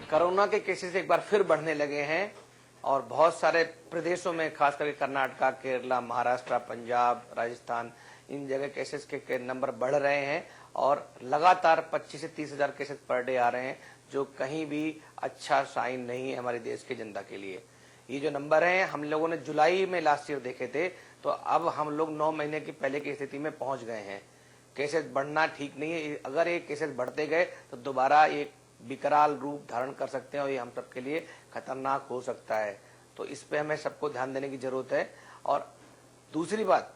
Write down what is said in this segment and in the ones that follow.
Corona के cases एक बार फिर बढ़ने लगे हैं और बहुत सारे प्रदेशों में, खास करके कर्नाटका, केरला, महाराष्ट्र, पंजाब, राजस्थान, इन जगह केसेस के नंबर बढ़ रहे हैं और लगातार 25 से 30 हजार केसेस पर डे आ रहे हैं, जो कहीं भी अच्छा साइन नहीं है हमारे देश की जनता के लिए। ये जो नंबर हैं, हम लोगों ने जुलाई में लास्ट ईयर देखे थे, तो अब हम लोग 9 महीने की पहले की स्थिति में पहुंच गए हैं। केसेस बढ़ना ठीक नहीं है। अगर ये केसेस बढ़ते गए तो दोबारा एक विकराल रूप धारण कर सकते हैं और ये हम सबके लिए खतरनाक हो सकता है। तो इस पे हमें सबको ध्यान देने की जरूरत है। और दूसरी बात,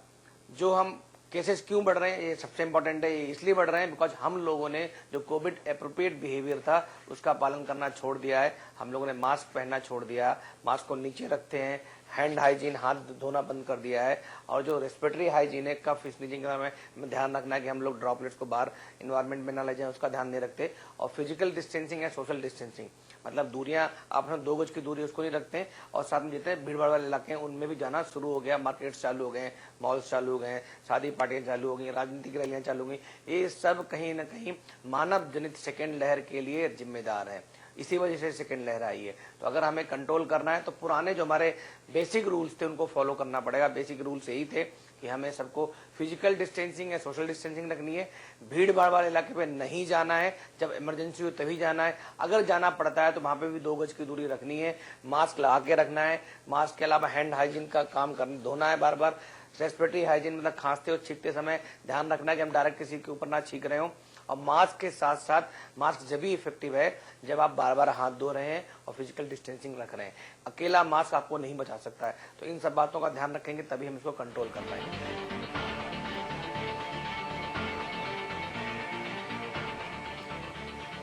जो हम केसेस क्यों बढ़ रहे हैं, ये सबसे इंपॉर्टेंट है। ये इसलिए बढ़ रहे हैं बिकॉज हम लोगों ने जो कोविड एप्रोप्रिएट बिहेवियर था उसका पालन करना छोड़ दिया है। हम लोगों ने मास्क पहनना छोड़ दिया, मास्क को नीचे रखते हैं, हैंड हाइजीन, हाथ धोना बंद कर दिया है। और जो रेस्पिरेटरी हाइजीन है, कफ स्नीजिंग का हमें ध्यान रखना है कि हम लोग ड्रॉपलेट्स को बाहर इन्वायरमेंट में ना ले जाएं, उसका ध्यान नहीं रखते। और फिजिकल डिस्टेंसिंग है, सोशल डिस्टेंसिंग, मतलब दूरियां, आप 2 गज की दूरी उसको नहीं रखते हैं। और साथ में जितने भीड़ भाड़ वाले इलाके हैं उनमें भी जाना शुरू हो गया, मार्केट्स चालू हो गए, मॉल्स चालू हो गए, शादी पार्टियां चालू हो गई, राजनीतिक रैलियां चालू हो गई। ये सब कहीं ना कहीं मानव जनित सेकेंड लहर के लिए जिम्मेदार है। इसी वजह से सेकेंड लहर आई है। तो अगर हमें कंट्रोल करना है तो पुराने जो हमारे बेसिक रूल्स थे उनको फॉलो करना पड़ेगा। बेसिक रूल्स यही थे कि हमें सबको फिजिकल डिस्टेंसिंग है, सोशल डिस्टेंसिंग रखनी है, भीड़ भाड़ वाले इलाके पे नहीं जाना है, जब इमरजेंसी हो तभी जाना है, अगर जाना पड़ता है तो वहां पे भी 2 गज की दूरी रखनी है, मास्क लगा के रखना है। मास्क के अलावा हैंड हाइजीन का काम करना, धोना है बार बार। रेस्पिरेटरी हाइजीन मतलब खांसते और छींकते समय ध्यान रखना है कि हम डायरेक्ट किसी के ऊपर ना छींक रहे हो। और मास्क के साथ साथ, मास्क जब भी इफेक्टिव है जब आप बार बार हाथ धो रहे हैं और फिजिकल डिस्टेंसिंग रख रहे हैं। अकेला मास्क आपको नहीं बचा सकता है। तो इन सब बातों का ध्यान रखेंगे तभी हम इसको कंट्रोल कर पाएंगे।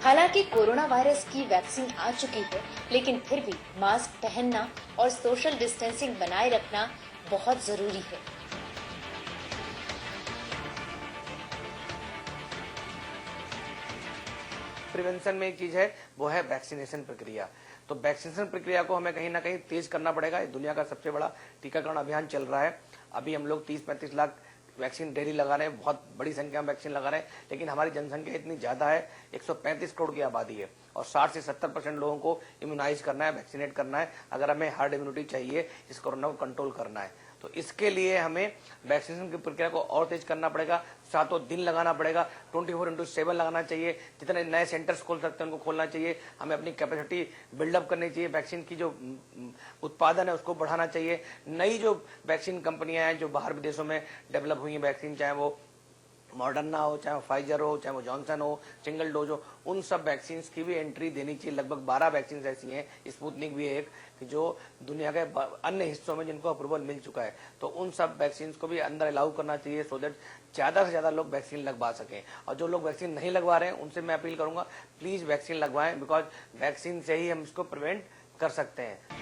हालांकि कोरोना वायरस की वैक्सीन आ चुकी है, लेकिन फिर भी मास्क पहनना और सोशल डिस्टेंसिंग बनाए रखना बहुत जरूरी है। प्रिवेंशन में एक चीज है, वो है वैक्सीनेशन प्रक्रिया। तो वैक्सीनेशन प्रक्रिया को हमें कहीं ना कहीं तेज करना पड़ेगा। दुनिया का सबसे बड़ा टीकाकरण अभियान चल रहा है। अभी हम लोग 30-35 लाख वैक्सीन डेली लगा रहे हैं, बहुत बड़ी संख्या में वैक्सीन लगा रहे हैं। लेकिन हमारी जनसंख्या इतनी ज्यादा है, 135 करोड़ की आबादी है और 60 से 70% लोगों को इम्यूनाइज करना है, वैक्सीनेट करना है, अगर हमें हार्ड इम्यूनिटी चाहिए इस कोरोना को कंट्रोल करना है। तो इसके लिए हमें वैक्सीनेशन की प्रक्रिया को और तेज करना पड़ेगा, सातों दिन लगाना पड़ेगा, 24/7 लगाना चाहिए। जितने नए सेंटर्स खोल सकते हैं उनको खोलना चाहिए। हमें अपनी कैपेसिटी बिल्डअप करनी चाहिए, वैक्सीन की जो उत्पादन है उसको बढ़ाना चाहिए। नई जो वैक्सीन कंपनियां हैं जो बाहर विदेशों में डेवलप हुई हैं वैक्सीन, चाहे वो मॉडर्ना हो, चाहे वो फाइजर हो, चाहे वो जॉनसन हो, सिंगल डोज हो, उन सब वैक्सीन की भी एंट्री देनी चाहिए। लगभग 12 वैक्सीन ऐसी हैं, स्पुतनिक भी है एक, कि जो दुनिया के अन्य हिस्सों में जिनको अप्रूवल मिल चुका है। तो उन सब वैक्सीन को भी अंदर अलाउ करना चाहिए, सो दैट ज्यादा से ज्यादा लोग वैक्सीन लगवा सकें। और जो लोग वैक्सीन नहीं लगवा रहे हैं उनसे मैं अपील करूंगा, प्लीज वैक्सीन लगवाएं, बिकॉज वैक्सीन से ही हम इसको प्रिवेंट कर सकते हैं।